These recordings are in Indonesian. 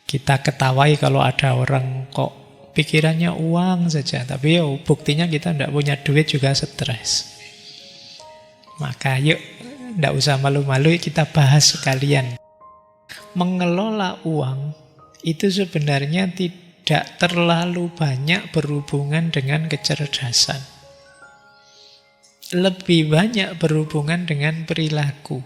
Kita ketawai kalau ada orang kok pikirannya uang saja, tapi buktinya kita tidak punya duit juga stres. Maka yuk, tidak usah malu-malu, kita bahas sekalian. Mengelola uang itu sebenarnya tidak terlalu banyak berhubungan dengan kecerdasan. Lebih banyak berhubungan dengan perilaku.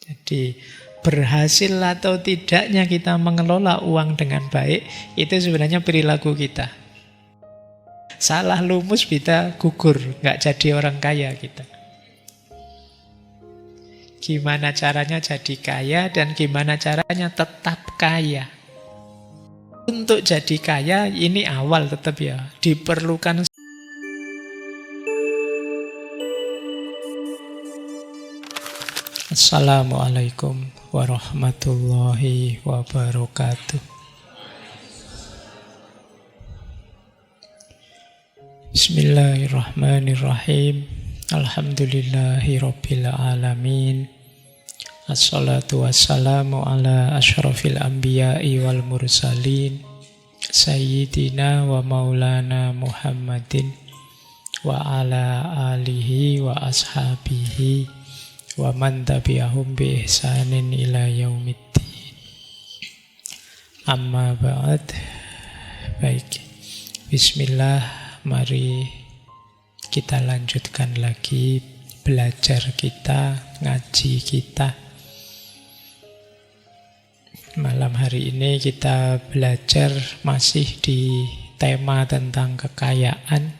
Jadi berhasil atau tidaknya kita mengelola uang dengan baik, itu sebenarnya perilaku kita. Salah lumus kita gugur, nggak jadi orang kaya kita. Gimana caranya jadi kaya dan gimana caranya tetap kaya. Untuk jadi kaya, ini awal tetap ya, diperlukan. Assalamualaikum warahmatullahi wabarakatuh. Bismillahirrahmanirrahim. Alhamdulillahirabbil alamin. Assalatu wassalamu ala asyrafil anbiya'i wal mursalin sayyidina wa maulana Muhammadin wa ala alihi wa ashabihi wa man tabi'ahum bi ihsanin ila yaumiddin. Amma ba'd. Baik. Bismillah, mari kita lanjutkan lagi belajar kita, ngaji kita. Malam hari ini kita belajar masih di tema tentang kekayaan.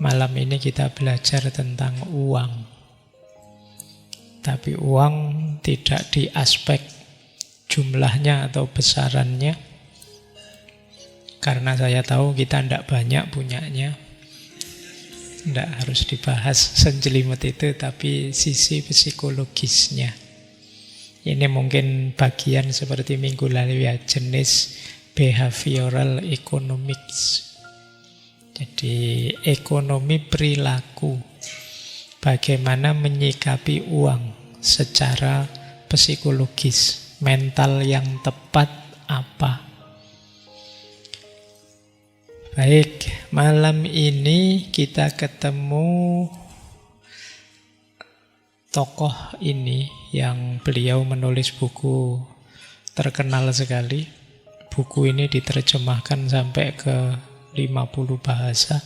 Malam ini kita belajar tentang uang. Tapi uang tidak di aspek jumlahnya atau besarannya. Karena saya tahu kita tidak banyak punyanya. Tidak harus dibahas senjelimet itu, tapi sisi psikologisnya. Ini mungkin bagian seperti minggu lalu ya, jenis behavioral economics. Jadi ekonomi perilaku. Bagaimana menyikapi uang secara psikologis, mental yang tepat apa. Baik, malam ini kita ketemu tokoh ini yang beliau menulis buku terkenal sekali. Buku ini diterjemahkan sampai ke 50 bahasa.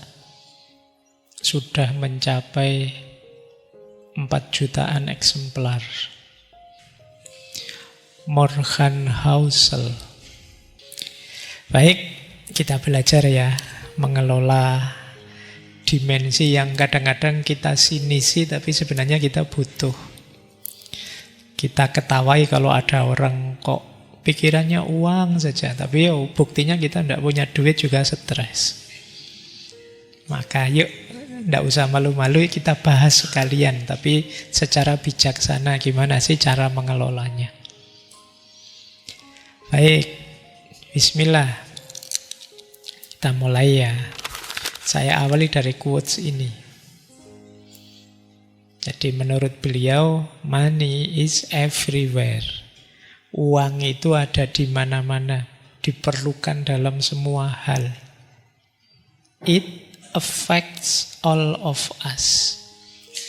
Sudah mencapai 4 jutaan eksemplar. Morgan Housel. Baik, kita belajar ya mengelola dimensi yang kadang-kadang kita sinisi tapi sebenarnya kita butuh. Kita ketawai kalau ada orang kok pikirannya uang saja, tapi buktinya kita tidak punya duit juga stres. Maka yuk, tidak usah malu-malu, kita bahas sekalian, tapi secara bijaksana gimana sih cara mengelolanya. Baik, bismillah. Kita mulai ya. Saya awali dari quotes ini. Jadi menurut beliau, money is everywhere. Uang itu ada di mana-mana, diperlukan dalam semua hal. It affects all of us.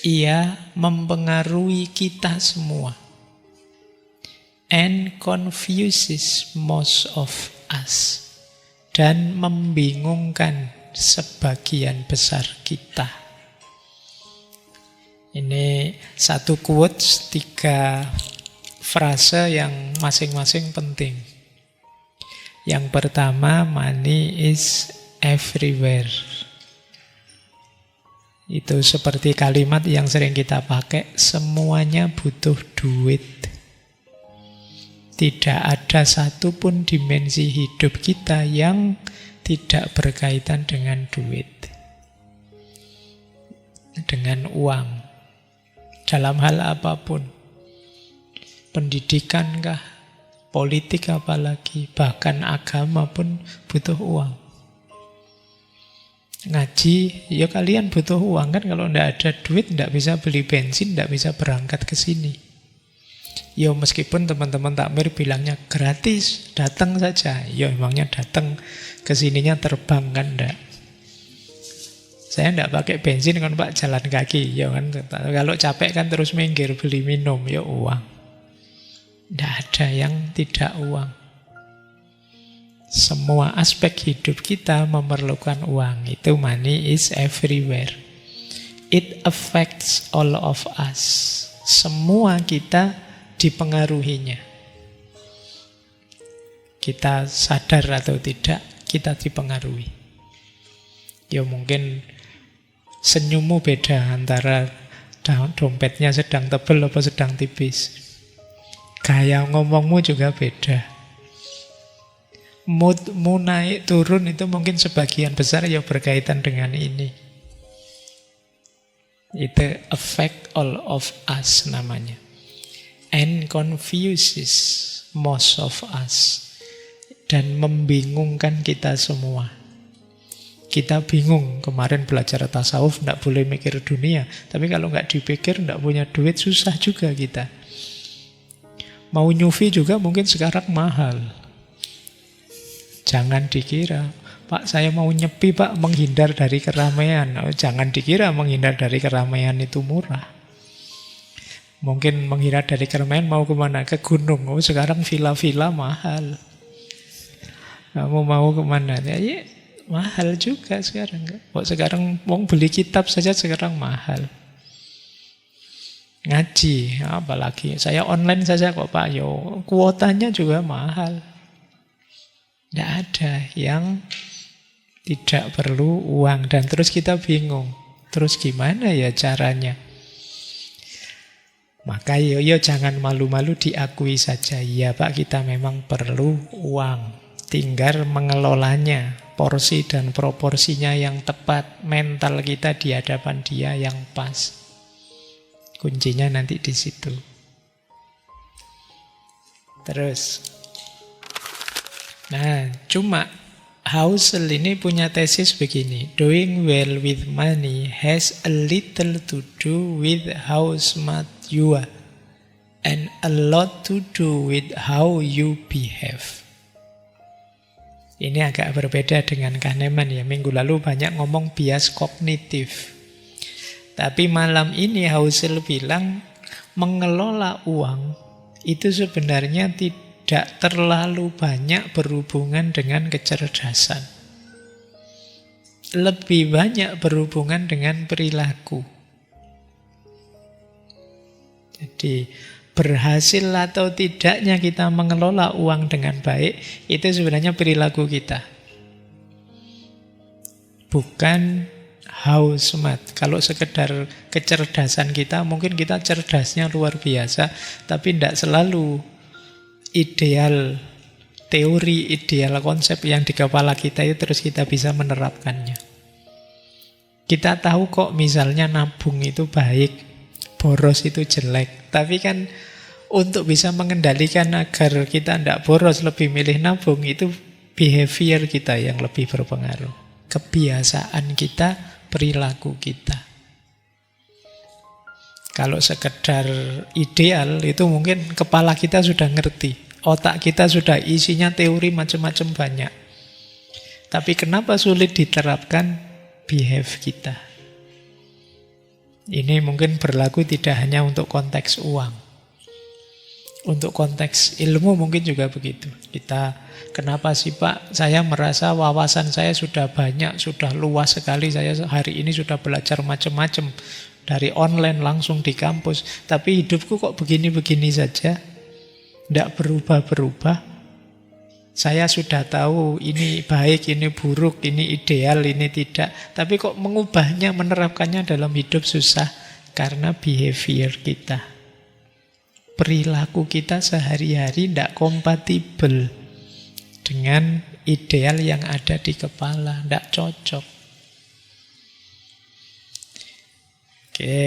Ia mempengaruhi kita semua. And confuses most of us. Dan membingungkan sebagian besar kita. Ini satu quotes, 3 frase yang masing-masing penting. Yang pertama, money is everywhere. Itu seperti kalimat yang sering kita pakai, semuanya butuh duit. Tidak ada satupun dimensi hidup kita yang tidak berkaitan dengan duit. Dengan uang. Dalam hal apapun. Pendidikan kah? Politik apalagi? Bahkan agama pun butuh uang. Ngaji, ya kalian butuh uang kan. Kalau tidak ada duit, tidak bisa beli bensin, tidak bisa berangkat ke sini. Ya meskipun teman-teman takmir bilangnya gratis, datang saja. Ya emangnya datang, kesininya terbang kan enggak. Saya enggak pakai bensin kan Pak, jalan kaki. Ya kan, kalau capek kan terus minggir beli minum, ya uang. Enggak ada yang tidak uang. Semua aspek hidup kita memerlukan uang. Itu money is everywhere. It affects all of us. Semua kita dipengaruhinya. Kita sadar atau tidak, kita dipengaruhi. Ya mungkin senyummu beda antara dompetnya sedang tebal atau sedang tipis. Gaya ngomongmu juga beda. Moodmu naik turun itu mungkin sebagian besar ya berkaitan dengan ini. Itu affect all of us namanya. And confuses most of us. Dan membingungkan kita semua. Kita bingung, kemarin belajar tasawuf tidak boleh mikir dunia. Tapi kalau nggak dipikir, tidak punya duit, susah juga kita. Mau nyufi juga mungkin sekarang mahal. Jangan dikira, Pak saya mau nyepi Pak, menghindar dari keramaian. Oh, jangan dikira menghindar dari keramaian itu murah. Mungkin menghindar dari keramaian mau kemana? Ke gunung. Oh sekarang villa-villa mahal. Kamu mau kemana? Ya, mahal juga sekarang. Kok sekarang mau beli kitab saja sekarang mahal. Ngaji, apalagi. Saya online saja kok Pak. Yo, kuotanya juga mahal. Tidak ada yang tidak perlu uang. Dan terus kita bingung. Terus gimana ya caranya? Maka yo jangan malu-malu, diakui saja. Ya Pak, kita memang perlu uang. Tinggal mengelolanya. Porsi dan proporsinya yang tepat. Mental kita di hadapan dia yang pas. Kuncinya nanti di situ. Terus. Nah, cuma Housel ini punya tesis begini. Doing well with money has a little to do with how smart you are. And a lot to do with how you behave. Ini agak berbeda dengan Kahneman ya. Minggu lalu banyak ngomong bias kognitif. Tapi malam ini Housel bilang mengelola uang itu sebenarnya tidak terlalu banyak berhubungan dengan kecerdasan. Lebih banyak berhubungan dengan perilaku. Jadi berhasil atau tidaknya kita mengelola uang dengan baik itu sebenarnya perilaku kita. Bukan how smart. Kalau sekedar kecerdasan kita, mungkin kita cerdasnya luar biasa, tapi tidak selalu ideal teori, ideal konsep yang di kepala kita itu terus kita bisa menerapkannya. Kita tahu kok misalnya nabung itu baik, boros itu jelek. Tapi kan untuk bisa mengendalikan agar kita tidak boros, lebih milih nabung, itu behavior kita yang lebih berpengaruh. Kebiasaan kita, perilaku kita. Kalau sekedar ideal itu mungkin kepala kita sudah ngerti. Otak kita sudah isinya teori macam-macam banyak. Tapi kenapa sulit diterapkan? Behave kita. Ini mungkin berlaku tidak hanya untuk konteks uang. Untuk konteks ilmu mungkin juga begitu. Kita, kenapa sih Pak, saya merasa wawasan saya sudah banyak, sudah luas sekali. Saya hari ini sudah belajar macam-macam. Dari online langsung di kampus. Tapi hidupku kok begini-begini saja. Tidak berubah-berubah. Saya sudah tahu ini baik, ini buruk, ini ideal, ini tidak. Tapi kok mengubahnya, menerapkannya dalam hidup susah. Karena behavior kita. Perilaku kita sehari-hari tidak kompatibel dengan ideal yang ada di kepala. Tidak cocok. Oke,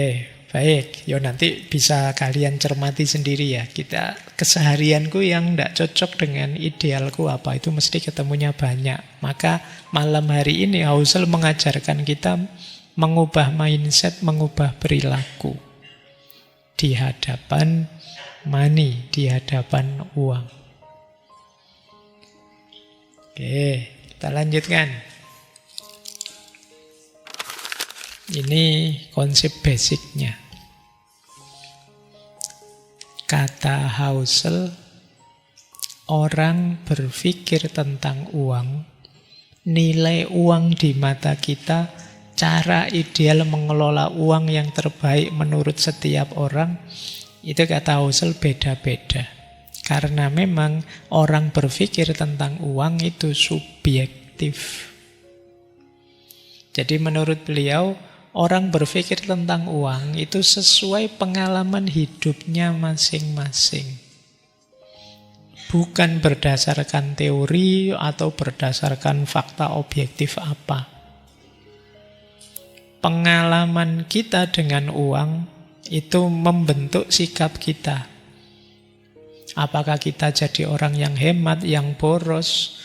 baik. Yo nanti bisa kalian cermati sendiri ya. Kita keseharianku yang tidak cocok dengan idealku apa, itu mesti ketemunya banyak. Maka malam hari ini Housel mengajarkan kita mengubah mindset, mengubah perilaku. di hadapan money, di hadapan uang. Oke, kita lanjutkan. Ini konsep basicnya. Kata Husserl, orang berpikir tentang uang, nilai uang di mata kita, cara ideal mengelola uang yang terbaik menurut setiap orang, itu kata Husserl beda-beda. Karena memang orang berpikir tentang uang itu subjektif. Jadi menurut beliau, orang berpikir tentang uang itu sesuai pengalaman hidupnya masing-masing. Bukan berdasarkan teori atau berdasarkan fakta objektif apa. Pengalaman kita dengan uang itu membentuk sikap kita. Apakah kita jadi orang yang hemat, yang boros,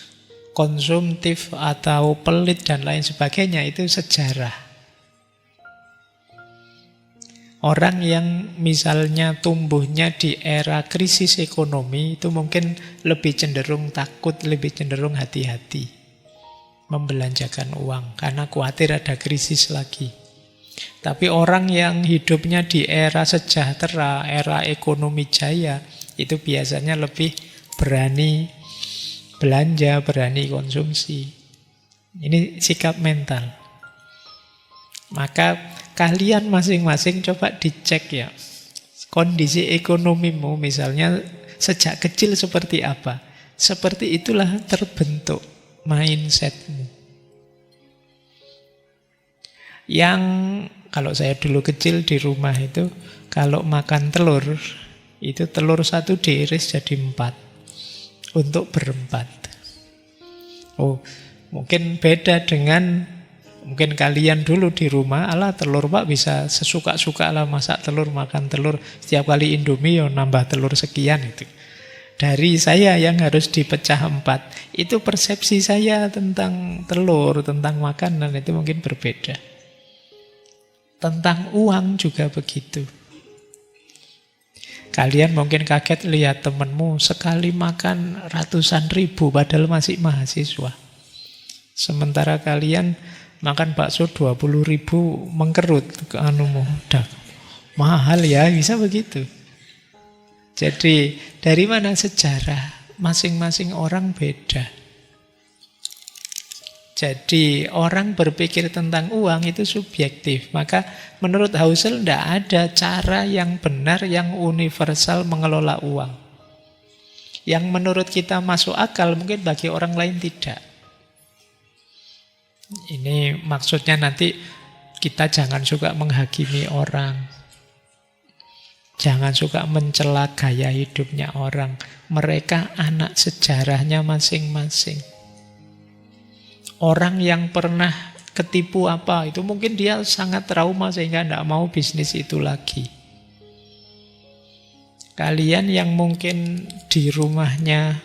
konsumtif, atau pelit, dan lain sebagainya, itu sejarah. Orang yang misalnya tumbuhnya di era krisis ekonomi itu mungkin lebih cenderung takut, lebih cenderung hati-hati membelanjakan uang karena khawatir ada krisis lagi. Tapi orang yang hidupnya di era sejahtera, era ekonomi jaya, itu biasanya lebih berani belanja, berani konsumsi. Ini sikap mental. Maka kalian masing-masing coba dicek ya, kondisi ekonomimu misalnya sejak kecil seperti apa. Seperti itulah terbentuk mindsetmu. Yang kalau saya dulu kecil di rumah itu, kalau makan telur, itu telur satu diiris jadi 4 untuk berempat. Oh, mungkin beda dengan mungkin kalian dulu di rumah, alah telur pak bisa sesuka-suka lah masak telur, makan telur. Setiap kali Indomie ya nambah telur sekian itu. Dari saya yang harus dipecah 4. Itu persepsi saya tentang telur, tentang makanan itu mungkin berbeda. Tentang uang juga begitu. Kalian mungkin kaget lihat temanmu sekali makan ratusan ribu padahal masih mahasiswa. Sementara kalian makan bakso 20.000 mengkerut ke anumu. Mahal ya, bisa begitu. Jadi dari mana sejarah? Masing-masing orang beda. Jadi orang berpikir tentang uang itu subjektif. Maka menurut Husserl tidak ada cara yang benar, yang universal mengelola uang. Yang menurut kita masuk akal mungkin bagi orang lain tidak. Ini maksudnya nanti kita jangan suka menghakimi orang. Jangan suka mencela gaya hidupnya orang. Mereka anak sejarahnya masing-masing. Orang yang pernah ketipu apa, itu mungkin dia sangat trauma sehingga tidak mau bisnis itu lagi. Kalian yang mungkin di rumahnya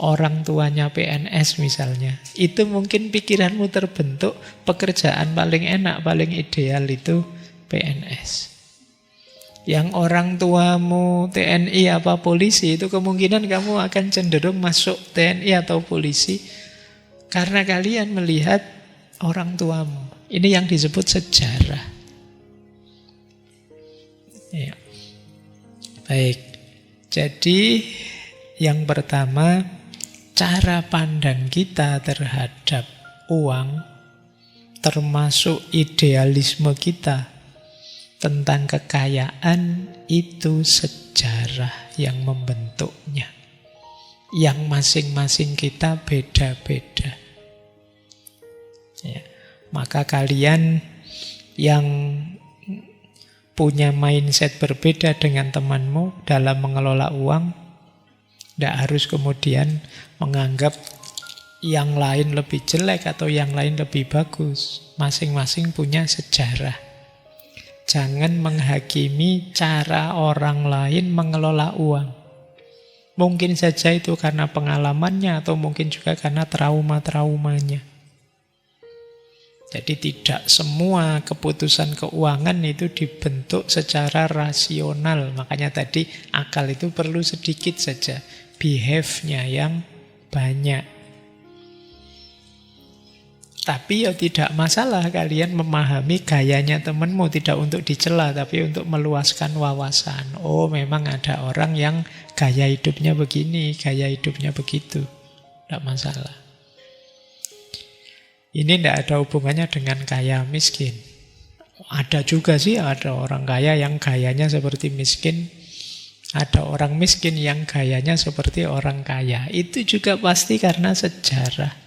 orang tuanya PNS misalnya, itu mungkin pikiranmu terbentuk pekerjaan paling enak, paling ideal itu PNS. Yang orang tuamu TNI apa polisi, itu kemungkinan kamu akan cenderung masuk TNI atau polisi karena kalian melihat orang tuamu. Ini yang disebut sejarah. Ya. Baik, jadi yang pertama, cara pandang kita terhadap uang, termasuk idealisme kita tentang kekayaan, itu sejarah yang membentuknya. Yang masing-masing kita beda-beda. Ya. Maka kalian yang punya mindset berbeda dengan temanmu dalam mengelola uang, tidak harus kemudian menganggap yang lain lebih jelek atau yang lain lebih bagus. Masing-masing punya sejarah. Jangan menghakimi cara orang lain mengelola uang. Mungkin saja itu karena pengalamannya atau mungkin juga karena trauma-traumanya. Jadi tidak semua keputusan keuangan itu dibentuk secara rasional. Makanya tadi akal itu perlu sedikit saja. Behave-nya yang banyak. Tapi ya tidak masalah kalian memahami gayanya temanmu. Tidak untuk dicela, tapi untuk meluaskan wawasan. Oh, memang ada orang yang gaya hidupnya begini, gaya hidupnya begitu. Tidak masalah. Ini tidak ada hubungannya dengan kaya miskin. Ada juga sih, ada orang kaya yang gayanya seperti miskin. Ada orang miskin yang gayanya seperti orang kaya. Itu juga pasti karena sejarah.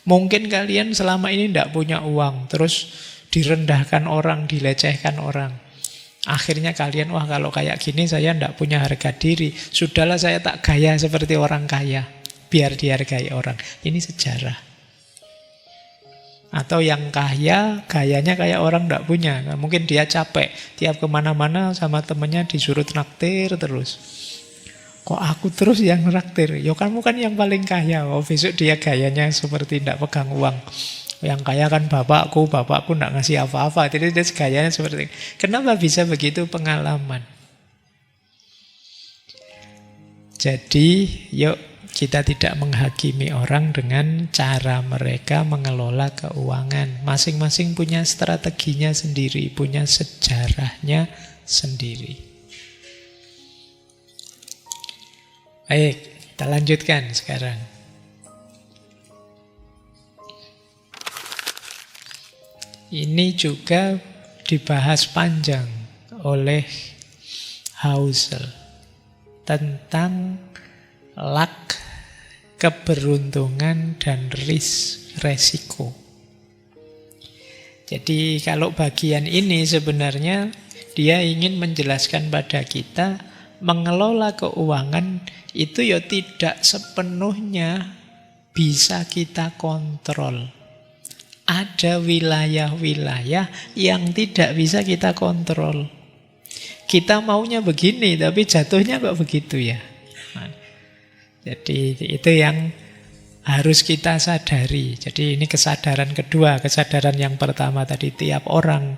Mungkin kalian selama ini tidak punya uang, terus direndahkan orang, dilecehkan orang. Akhirnya kalian, wah kalau kayak gini saya tidak punya harga diri. Sudahlah saya tak gaya seperti orang kaya, biar dihargai orang. Ini sejarah. Atau yang kaya, gayanya kayak orang tidak punya. Mungkin dia capek, tiap kemana-mana sama temennya disuruh traktir terus. Kok aku terus yang traktir? Ya kamu kan yang paling kaya. Oh, besok dia gayanya seperti tidak pegang uang. Yang kaya kan bapakku tidak ngasih apa-apa. Jadi dia gayanya seperti itu. Kenapa bisa begitu? Pengalaman. Jadi, yuk kita tidak menghakimi orang dengan cara mereka mengelola keuangan. Masing-masing punya strateginya sendiri, punya sejarahnya sendiri. Baik, kita lanjutkan sekarang. Ini juga dibahas panjang oleh Husserl tentang luck, keberuntungan, dan resiko. Jadi kalau bagian ini sebenarnya dia ingin menjelaskan pada kita mengelola keuangan itu ya tidak sepenuhnya bisa kita kontrol. Ada wilayah-wilayah yang tidak bisa kita kontrol. Kita maunya begini tapi jatuhnya kok begitu ya. Jadi itu yang harus kita sadari. Jadi ini kesadaran kedua. Kesadaran yang pertama tadi, tiap orang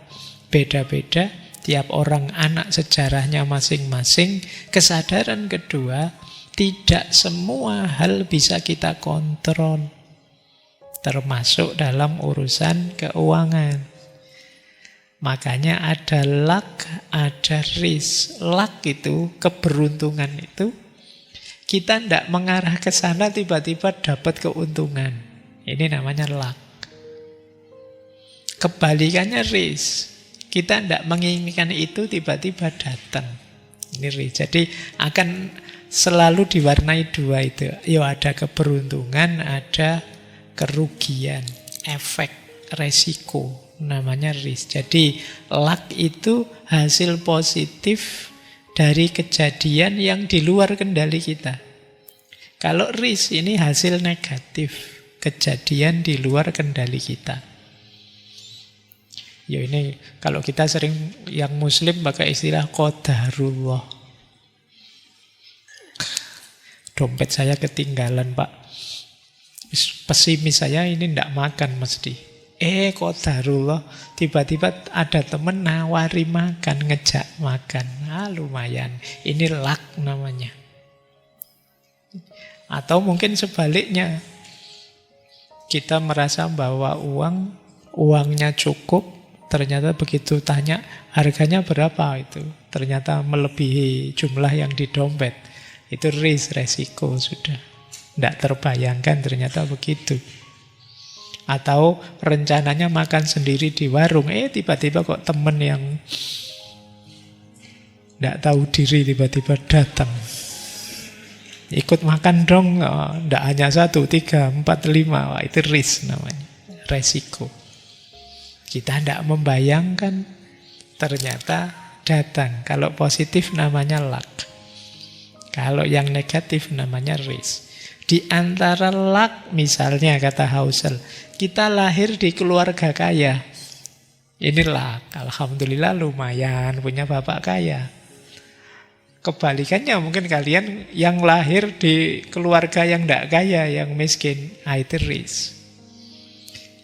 beda-beda, tiap orang anak sejarahnya masing-masing. Kesadaran kedua, tidak semua hal bisa kita kontrol, termasuk dalam urusan keuangan. Makanya ada luck, ada risk. Luck itu, keberuntungan itu, kita tidak mengarah ke sana tiba-tiba dapat keuntungan. Ini namanya luck. Kebalikannya risk. Kita tidak menginginkan itu tiba-tiba datang. Ini risk. Jadi akan selalu diwarnai dua itu. Ya ada keberuntungan, ada kerugian, efek, resiko. Namanya risk. Jadi luck itu hasil positif dari kejadian yang di luar kendali kita. Kalau risk ini hasil negatif, kejadian di luar kendali kita. Ya ini kalau kita sering yang muslim pakai istilah qadarullah. Dompet saya ketinggalan, Pak. Pesimis saya ini tidak makan mesti. Qadarullah, tiba-tiba ada temen nawari makan, ngejak makan. Lumayan. Ini luck namanya. Atau mungkin sebaliknya. Kita merasa bahwa uangnya cukup, ternyata begitu tanya harganya berapa itu, ternyata melebihi jumlah yang di dompet. Itu resiko sudah. Tidak terbayangkan ternyata begitu. Atau rencananya makan sendiri di warung, tiba-tiba kok temen yang tidak tahu diri tiba-tiba datang. Ikut makan dong, tidak hanya 1, 3, 4, 5. Itu risk namanya, resiko. Kita tidak membayangkan, ternyata datang. Kalau positif namanya luck. Kalau yang negatif namanya risk. Di antara luck, misalnya kata Husserl, kita lahir di keluarga kaya. Ini luck. Alhamdulillah lumayan punya bapak kaya. Kebalikannya mungkin kalian yang lahir di keluarga yang tidak kaya, yang miskin. Itu risk.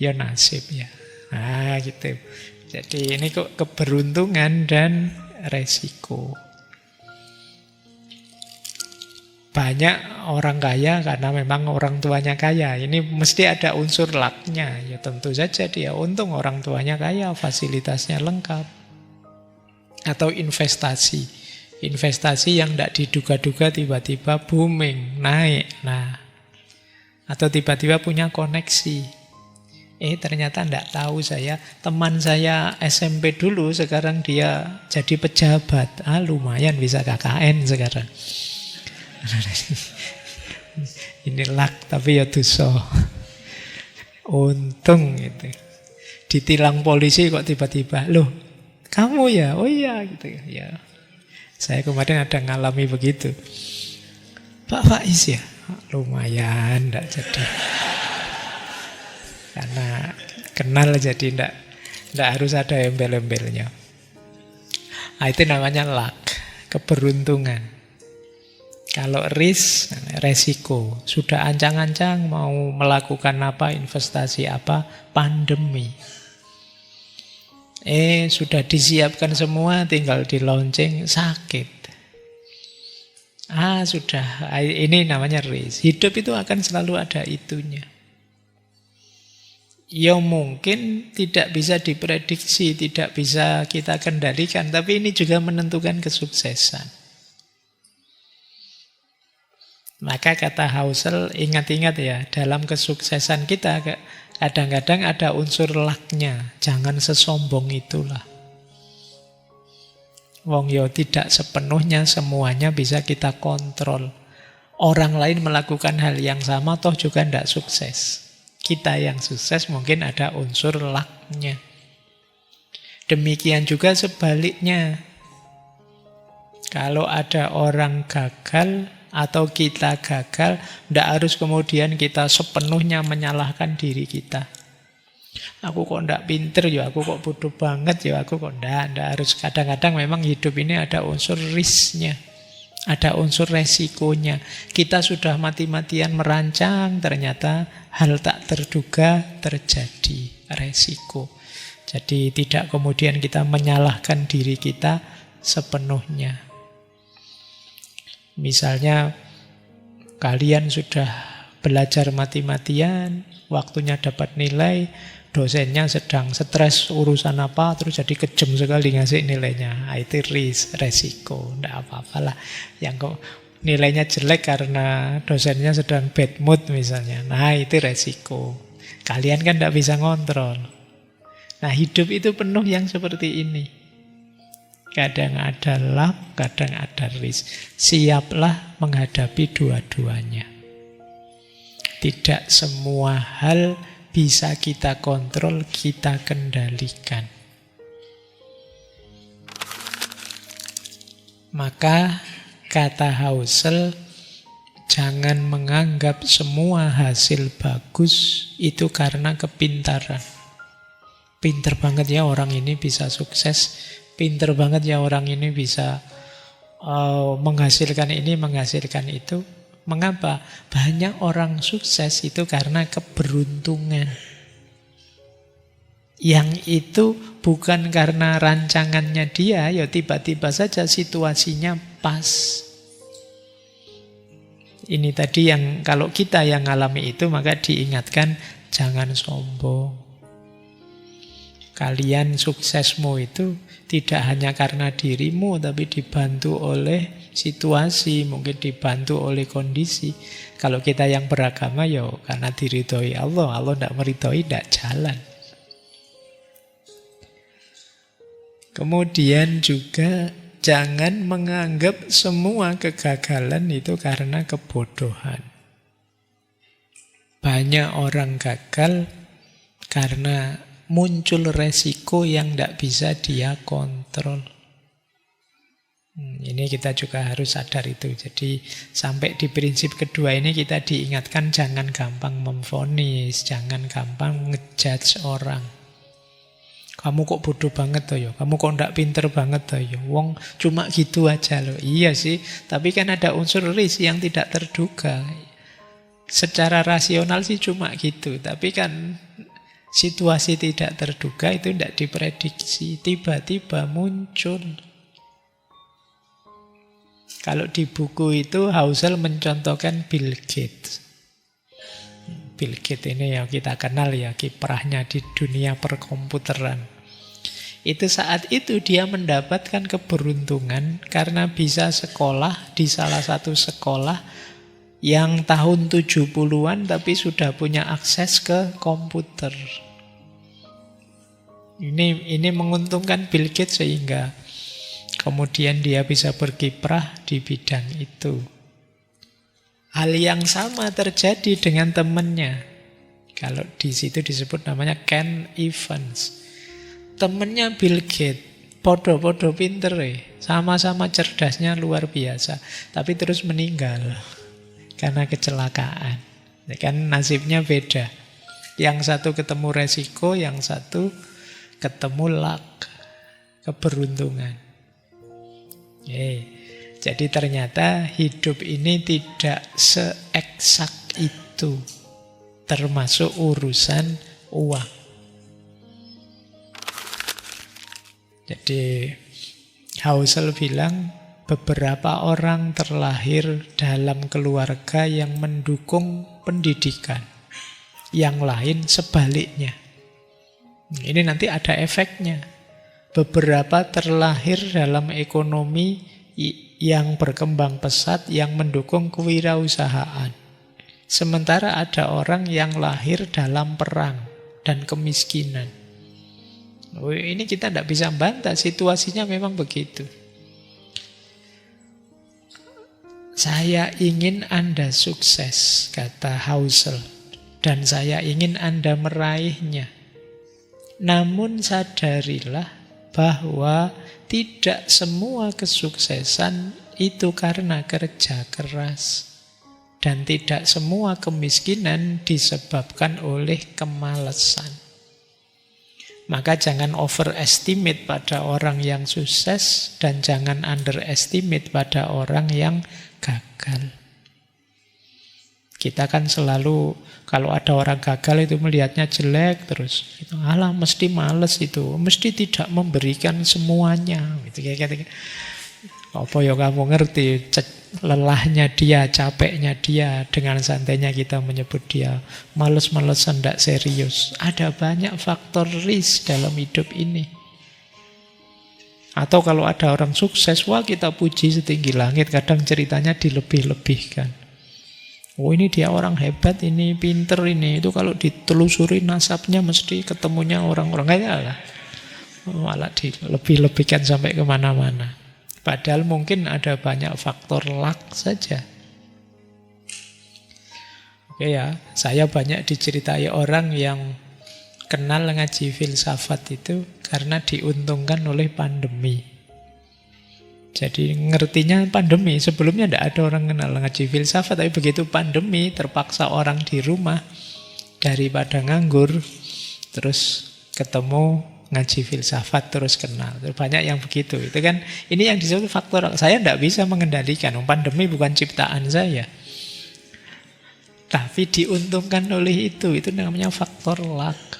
ya nasib ya. Nah gitu. Jadi ini kok keberuntungan dan resiko. Banyak orang kaya karena memang orang tuanya kaya. Ini mesti ada unsur luck-nya. Ya tentu saja dia untung orang tuanya kaya, fasilitasnya lengkap. Atau investasi. Investasi yang tidak diduga-duga tiba-tiba booming, naik. Nah, atau tiba-tiba punya koneksi. Ternyata tidak tahu saya, teman saya SMP dulu, sekarang dia jadi pejabat. Lumayan bisa KKN sekarang. Ini luck, tapi ya dosa. Untung gitu. Ditilang polisi kok tiba-tiba, loh kamu ya? Oh iya gitu ya. Saya kemarin ada ngalami begitu. Pak Faiz ya? Lumayan, tidak jadi. Karena kenal jadi tidak harus ada embel-embelnya. Itu namanya luck, keberuntungan. Kalau risk, resiko. Sudah ancang-ancang mau melakukan apa, investasi apa, pandemi. Sudah disiapkan semua, tinggal di launching, sakit. Sudah, ini namanya risk. Hidup itu akan selalu ada itunya. Ya mungkin tidak bisa diprediksi, tidak bisa kita kendalikan, tapi ini juga menentukan kesuksesan. Maka kata Housel, ingat-ingat ya, dalam kesuksesan kita kadang-kadang ada unsur luck-nya. Jangan sesombong itulah. Wong yo tidak sepenuhnya semuanya bisa kita kontrol. Orang lain melakukan hal yang sama toh juga tidak sukses. Kita yang sukses mungkin ada unsur luck-nya. Demikian juga sebaliknya. Kalau ada orang gagal atau kita gagal, tidak harus kemudian kita sepenuhnya menyalahkan diri kita. Aku kok tidak pinter ya, aku kok bodoh banget ya, aku kok tidak harus. Kadang-kadang memang hidup ini ada unsur risk-nya. Ada unsur resikonya. Kita sudah mati-matian merancang, ternyata hal tak terduga terjadi, resiko. Jadi tidak kemudian kita menyalahkan diri kita sepenuhnya. Misalnya kalian sudah belajar mati-matian, waktunya dapat nilai, dosennya sedang stres urusan apa, terus jadi kejam sekali ngasih nilainya. Itu risk, resiko, tidak apa-apalah. Yang kok nilainya jelek karena dosennya sedang bad mood misalnya. Nah itu resiko. Kalian kan tidak bisa ngontrol. Nah hidup itu penuh yang seperti ini. Kadang ada luck, kadang ada risk. Siaplah menghadapi dua-duanya. Tidak semua hal bisa kita kontrol, kita kendalikan. Maka kata Housel, jangan menganggap semua hasil bagus itu karena kepintaran. Pinter banget ya orang ini bisa sukses, pinter banget ya orang ini bisa menghasilkan ini, menghasilkan itu. Mengapa? Banyak orang sukses itu karena keberuntungan. Yang itu bukan karena rancangannya dia, ya tiba-tiba saja situasinya pas. Ini tadi yang kalau kita yang ngalami itu, maka diingatkan jangan sombong. Kalian suksesmu itu tidak hanya karena dirimu, tapi dibantu oleh situasi, mungkin dibantu oleh kondisi. Kalau kita yang beragama, ya karena diridhoi Allah. Allah tidak meridhoi, tidak jalan. Kemudian juga jangan menganggap semua kegagalan itu karena kebodohan. Banyak orang gagal karena muncul resiko yang tidak bisa dia kontrol. Ini kita juga harus sadar itu. Jadi sampai di prinsip kedua ini kita diingatkan jangan gampang memvonis, jangan gampang ngejudge orang. Kamu kok bodoh banget toh ya? Kamu kok ndak pinter banget toh ya? Wong cuma gitu aja loh. Iya sih, tapi kan ada unsur risk yang tidak terduga. Secara rasional sih cuma gitu, tapi kan Situasi tidak terduga itu tidak diprediksi, tiba-tiba muncul. Kalau di buku itu Housel mencontohkan Bill Gates. Bill Gates ini yang kita kenal ya, kiprahnya di dunia perkomputeran. Itu saat itu dia mendapatkan keberuntungan karena bisa sekolah di salah satu sekolah yang tahun 70-an tapi sudah punya akses ke komputer. Ini menguntungkan Bill Gates sehingga kemudian dia bisa berkiprah di bidang itu. Hal yang sama terjadi dengan temannya. Kalau di situ disebut namanya Ken Evans. Temennya Bill Gates, podo-podo pinter sama-sama cerdasnya luar biasa, tapi terus meninggal karena kecelakaan. Ya kan nasibnya beda. Yang satu ketemu resiko, yang satu ketemu luck, keberuntungan. Jadi ternyata hidup ini tidak seeksak itu, termasuk urusan uang. Jadi Housel bilang beberapa orang terlahir dalam keluarga yang mendukung pendidikan, yang lain sebaliknya. Ini nanti ada efeknya. Beberapa terlahir dalam ekonomi yang berkembang pesat, yang mendukung kewirausahaan. Sementara ada orang yang lahir dalam perang dan kemiskinan. Ini kita tidak bisa bantah, situasinya memang begitu. Saya ingin Anda sukses, kata Housel, dan saya ingin Anda meraihnya. Namun sadarilah bahwa tidak semua kesuksesan itu karena kerja keras. Dan tidak semua kemiskinan disebabkan oleh kemalasan. Maka jangan overestimate pada orang yang sukses dan jangan underestimate pada orang yang gagal. Kita kan selalu kalau ada orang gagal itu melihatnya jelek terus. Alah mesti males itu, mesti tidak memberikan semuanya. Gitu, kayak apa ya kamu ngerti lelahnya dia, capeknya dia, dengan santainya kita menyebut dia males-malesan, tidak serius. Ada banyak faktor risk dalam hidup ini. Atau kalau ada orang sukses, wah kita puji setinggi langit, kadang ceritanya dilebih-lebihkan. Oh ini dia orang hebat, ini pinter ini, itu kalau ditelusuri nasabnya mesti ketemunya orang-orang kaya lah. Malah dilebih-lebihkan sampai kemana-mana. Padahal mungkin ada banyak faktor luck saja. Oke ya, saya banyak diceritai orang yang kenal ngaji filsafat itu karena diuntungkan oleh pandemi. Jadi ngertinya pandemi, sebelumnya tidak ada orang kenal ngaji filsafat, tapi begitu pandemi terpaksa orang di rumah, daripada nganggur, terus ketemu ngaji filsafat terus kenal. Banyak yang begitu. Itu kan ini yang disebut faktor. Saya tidak bisa mengendalikan. Pandemi bukan ciptaan saya. Tapi diuntungkan oleh itu. Itu namanya faktor luck.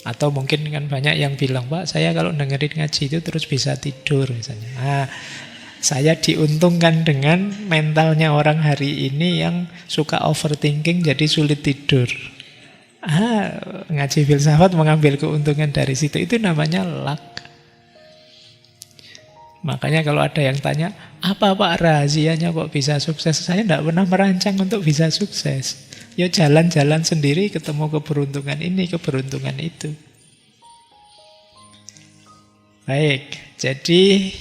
Atau mungkin kan banyak yang bilang, Pak, saya kalau dengerin ngaji itu terus bisa tidur misalnya. Nah, saya diuntungkan dengan mentalnya orang hari ini yang suka overthinking jadi sulit tidur. Ngaji filsafat mengambil keuntungan dari situ. Itu namanya luck. Makanya kalau ada yang tanya, apa Pak rahasianya kok bisa sukses? Saya tidak pernah merancang untuk bisa sukses. Ya jalan-jalan sendiri ketemu keberuntungan ini, keberuntungan itu. Baik, jadi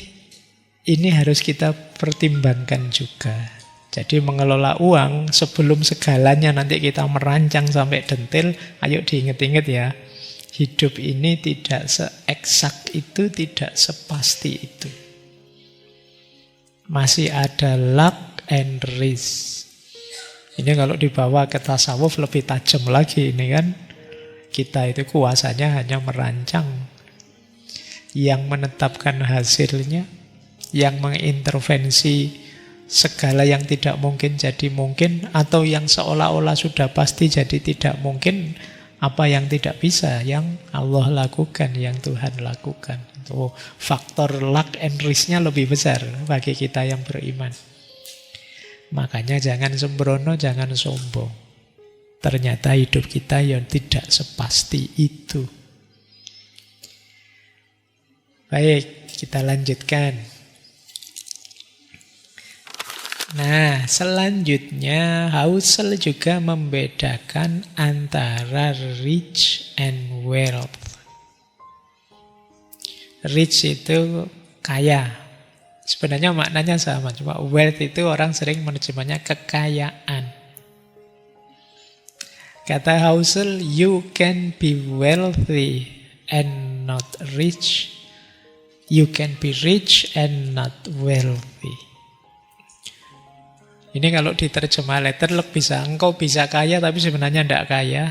ini harus kita pertimbangkan juga. Jadi mengelola uang sebelum segalanya nanti kita merancang sampai detail, ayo diingat-ingat ya. Hidup ini tidak seeksak itu, tidak sepasti itu. Masih ada luck and risk. Ini kalau dibawa ke tasawuf lebih tajam lagi ini kan. Kita itu kuasanya hanya merancang. Yang menetapkan hasilnya, yang mengintervensi segala yang tidak mungkin jadi mungkin, atau yang seolah-olah sudah pasti jadi tidak mungkin, Apa yang tidak bisa, yang Allah lakukan, yang Tuhan lakukan. Itu faktor luck and risk-nya lebih besar bagi kita yang beriman. Makanya jangan sembrono, jangan sombong. Ternyata hidup kita yang tidak sepasti itu. Baik, kita lanjutkan. Nah, selanjutnya Husserl juga membedakan antara rich and wealth. Rich itu kaya. Sebenarnya maknanya sama, cuma wealth itu orang sering menerjemahnya kekayaan. Kata Husserl, you can be wealthy and not rich. You can be rich and not wealthy. Ini kalau diterjemah letterlock bisa, engkau bisa kaya tapi sebenarnya tidak kaya.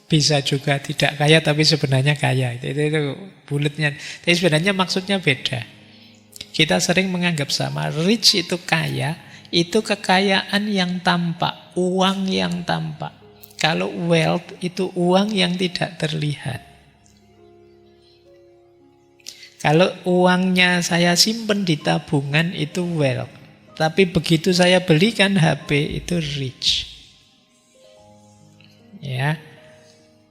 Bisa juga tidak kaya tapi sebenarnya kaya. Itu bulatnya. Tapi sebenarnya maksudnya beda. Kita sering menganggap sama. Rich itu kaya, itu kekayaan yang tampak, uang yang tampak. Kalau wealth itu uang yang tidak terlihat. Kalau uangnya saya simpen di tabungan itu wealth. Tapi begitu saya belikan HP itu rich. Ya.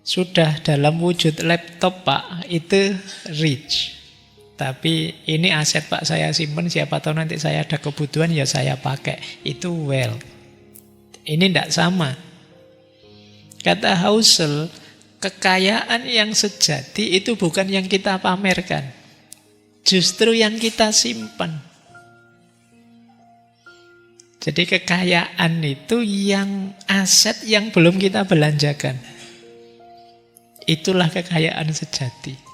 Sudah dalam wujud laptop Pak, itu rich. Tapi ini aset Pak saya simpen, siapa tahu nanti saya ada kebutuhan ya saya pakai. Itu wealth. Ini tidak sama. Kata Husserl, kekayaan yang sejati itu bukan yang kita pamerkan. Justru yang kita simpan. Jadi kekayaan itu yang aset yang belum kita belanjakan. Itulah kekayaan sejati.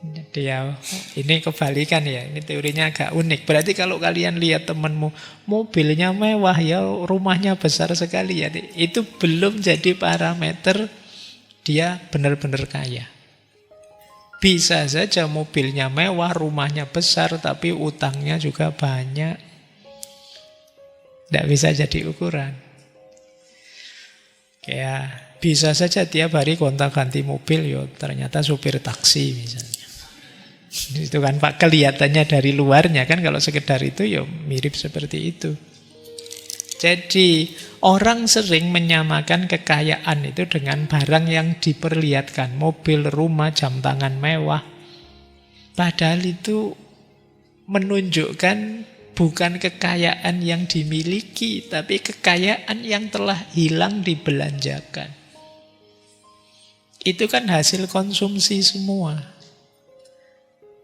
Jadi ya, ini kebalikan ya. Ini teorinya agak unik. Berarti kalau kalian lihat temanmu mobilnya mewah ya, rumahnya besar sekali ya, itu belum jadi parameter dia benar-benar kaya. Bisa saja mobilnya mewah, rumahnya besar, tapi utangnya juga banyak. Tidak bisa jadi ukuran. Kayak bisa saja tiap hari gonta-ganti mobil, yo ternyata supir taksi misalnya. Itu kan Pak, kelihatannya dari luarnya kan, kalau sekedar itu yo mirip seperti itu. Jadi orang sering menyamakan kekayaan itu dengan barang yang diperlihatkan. Mobil, rumah, jam tangan mewah. Padahal itu menunjukkan bukan kekayaan yang dimiliki, tapi kekayaan yang telah hilang dibelanjakan. Itu kan hasil konsumsi semua.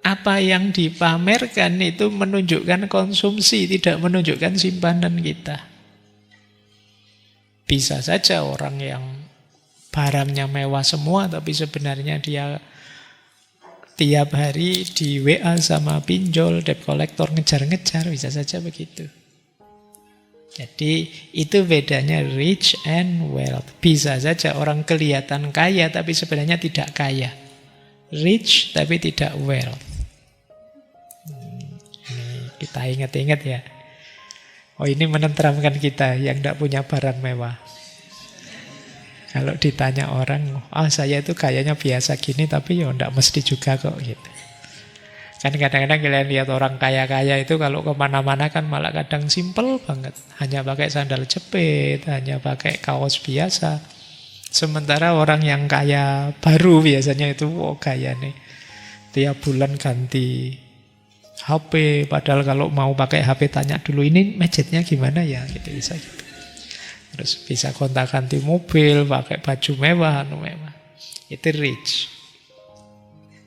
Apa yang dipamerkan itu menunjukkan konsumsi, tidak menunjukkan simpanan kita. Bisa saja orang yang barangnya mewah semua, tapi sebenarnya dia tiap hari di WA sama pinjol, debt collector ngejar-ngejar, bisa saja begitu. Jadi itu bedanya rich and wealth. Bisa saja orang kelihatan kaya, tapi sebenarnya tidak kaya. Rich, tapi tidak wealth. Ini kita ingat-ingat ya. Oh, ini menenteramkan kita yang tidak punya barang mewah. Kalau ditanya orang, saya itu kayaknya biasa gini, tapi ya tidak mesti juga kok gitu. Kan kadang-kadang kalian lihat orang kaya-kaya itu kalau kemana-mana kan malah kadang simple banget. Hanya pakai sandal jepit, hanya pakai kaos biasa. Sementara orang yang kaya baru biasanya itu, kaya nih. Tiap bulan ganti HP, padahal kalau mau pakai HP tanya dulu, ini budgetnya gimana ya, gitu bisa gitu. Terus bisa gonta-ganti mobil, pakai baju mewah, mewah. Itu rich.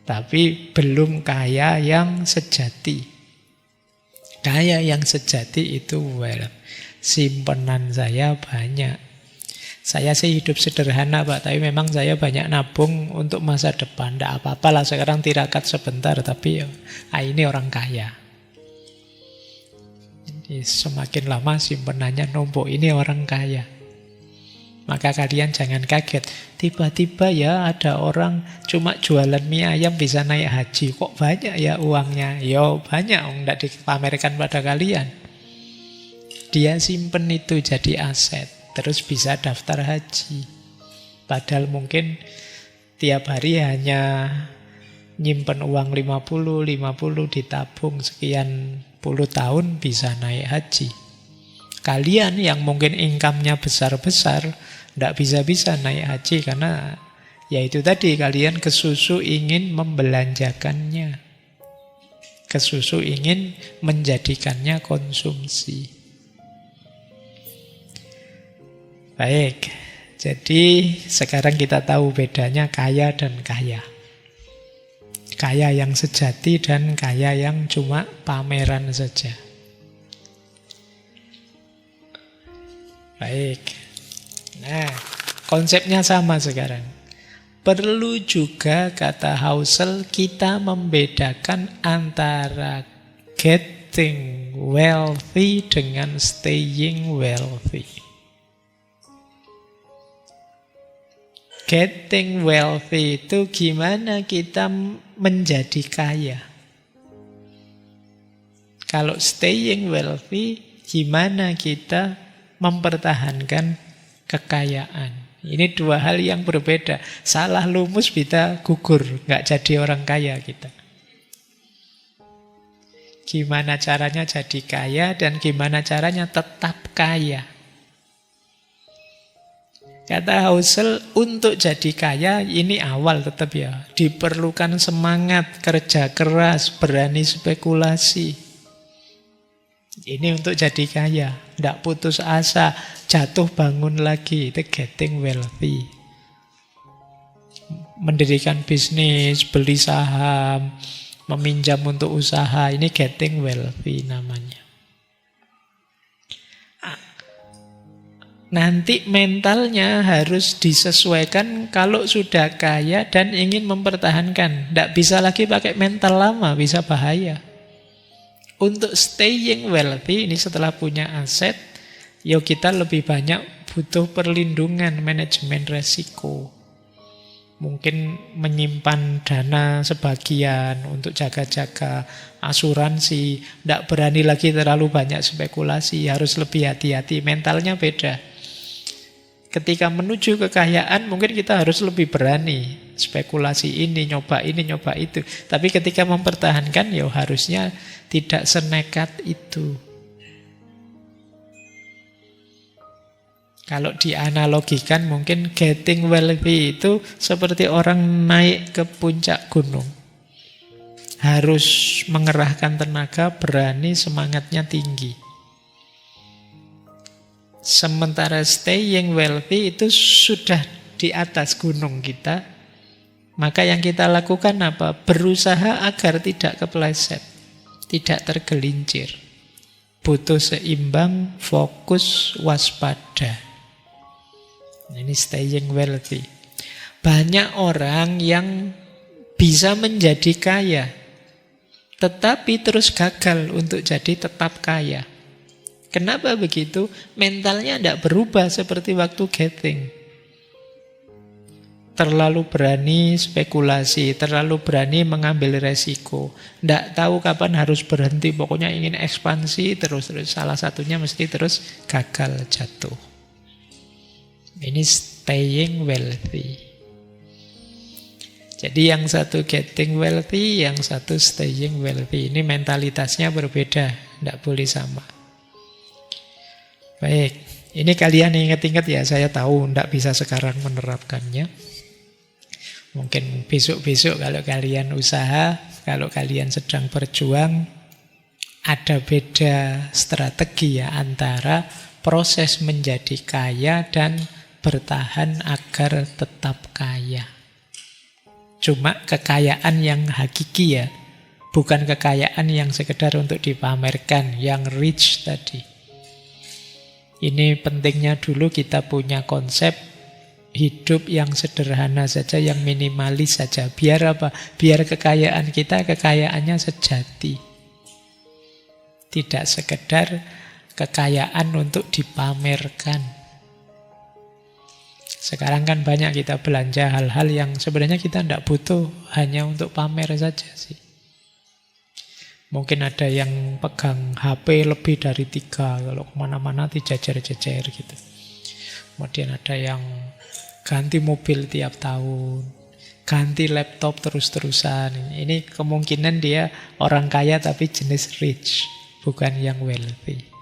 Tapi belum kaya yang sejati. Kaya yang sejati itu wealth. Simpenan saya banyak. Saya sih hidup sederhana Pak, tapi memang saya banyak nabung untuk masa depan. Tidak apa-apa lah sekarang tirakat sebentar, tapi ini orang kaya. Jadi semakin lama simpenannya numpuk, ini orang kaya. Maka kalian jangan kaget, tiba-tiba ya ada orang cuma jualan mie ayam bisa naik haji. Kok banyak ya uangnya? Ya banyak, tidak dipamerkan pada kalian. Dia simpen itu jadi aset. Terus bisa daftar haji. Padahal mungkin tiap hari hanya nyimpen uang 50 ditabung sekian puluh tahun bisa naik haji. Kalian yang mungkin income-nya besar-besar tidak bisa-bisa naik haji karena ya itu tadi, kalian kesusu ingin membelanjakannya. Kesusu ingin menjadikannya konsumsi. Baik, jadi sekarang kita tahu bedanya kaya dan kaya. Kaya yang sejati dan kaya yang cuma pameran saja. Baik. Nah, konsepnya sama sekarang. Perlu juga, kata Husserl, kita membedakan antara getting wealthy dengan staying wealthy. Getting wealthy itu gimana kita menjadi kaya. Kalau staying wealthy, gimana kita mempertahankan kekayaan. Ini dua hal yang berbeda. Salah lumus kita gugur, nggak jadi orang kaya kita. Gimana caranya jadi kaya dan gimana caranya tetap kaya. Kata Husserl, untuk jadi kaya ini awal tetap ya. Diperlukan semangat, kerja keras, berani spekulasi. Ini untuk jadi kaya. Tidak putus asa, jatuh bangun lagi. Itu getting wealthy. Mendirikan bisnis, beli saham, meminjam untuk usaha. Ini getting wealthy namanya. Nanti mentalnya harus disesuaikan kalau sudah kaya dan ingin mempertahankan. Tidak bisa lagi pakai mental lama, bisa bahaya. Untuk staying wealthy, ini setelah punya aset, ya kita lebih banyak butuh perlindungan, manajemen resiko. Mungkin menyimpan dana sebagian untuk jaga-jaga asuransi. Tidak berani lagi terlalu banyak spekulasi, harus lebih hati-hati, mentalnya beda. Ketika menuju kekayaan mungkin kita harus lebih berani. Spekulasi ini, nyoba itu. Tapi ketika mempertahankan ya harusnya tidak senekat itu. Kalau dianalogikan mungkin getting wealthy itu seperti orang naik ke puncak gunung. Harus mengerahkan tenaga, berani, semangatnya tinggi. Sementara staying wealthy itu sudah di atas gunung kita. Maka yang kita lakukan apa? Berusaha agar tidak kepleset, tidak tergelincir. Butuh seimbang, fokus, waspada. Ini staying wealthy. Banyak orang yang bisa menjadi kaya, tetapi terus gagal untuk jadi tetap kaya. Kenapa begitu? Mentalnya tidak berubah seperti waktu getting. Terlalu berani spekulasi, terlalu berani mengambil resiko. Tidak tahu kapan harus berhenti, pokoknya ingin ekspansi terus. Salah satunya mesti terus gagal, jatuh. Ini staying wealthy. Jadi yang satu getting wealthy, yang satu staying wealthy. Ini mentalitasnya berbeda, tidak boleh sama. Baik, ini kalian ingat-ingat ya, saya tahu tidak bisa sekarang menerapkannya. Mungkin besok-besok kalau kalian usaha, kalau kalian sedang berjuang, ada beda strategi ya antara proses menjadi kaya dan bertahan agar tetap kaya. Cuma kekayaan yang hakiki ya, bukan kekayaan yang sekedar untuk dipamerkan, yang rich tadi. Ini pentingnya dulu kita punya konsep hidup yang sederhana saja, yang minimalis saja. Biar apa? Biar kekayaan kita, kekayaannya sejati. Tidak sekedar kekayaan untuk dipamerkan. Sekarang kan banyak kita belanja hal-hal yang sebenarnya kita tidak butuh, hanya untuk pamer saja sih. Mungkin ada yang pegang HP lebih dari 3, kalau kemana-mana dijajar-jajar gitu. Kemudian ada yang ganti mobil tiap tahun, ganti laptop terus-terusan. Ini kemungkinan dia orang kaya tapi jenis rich, bukan yang wealthy.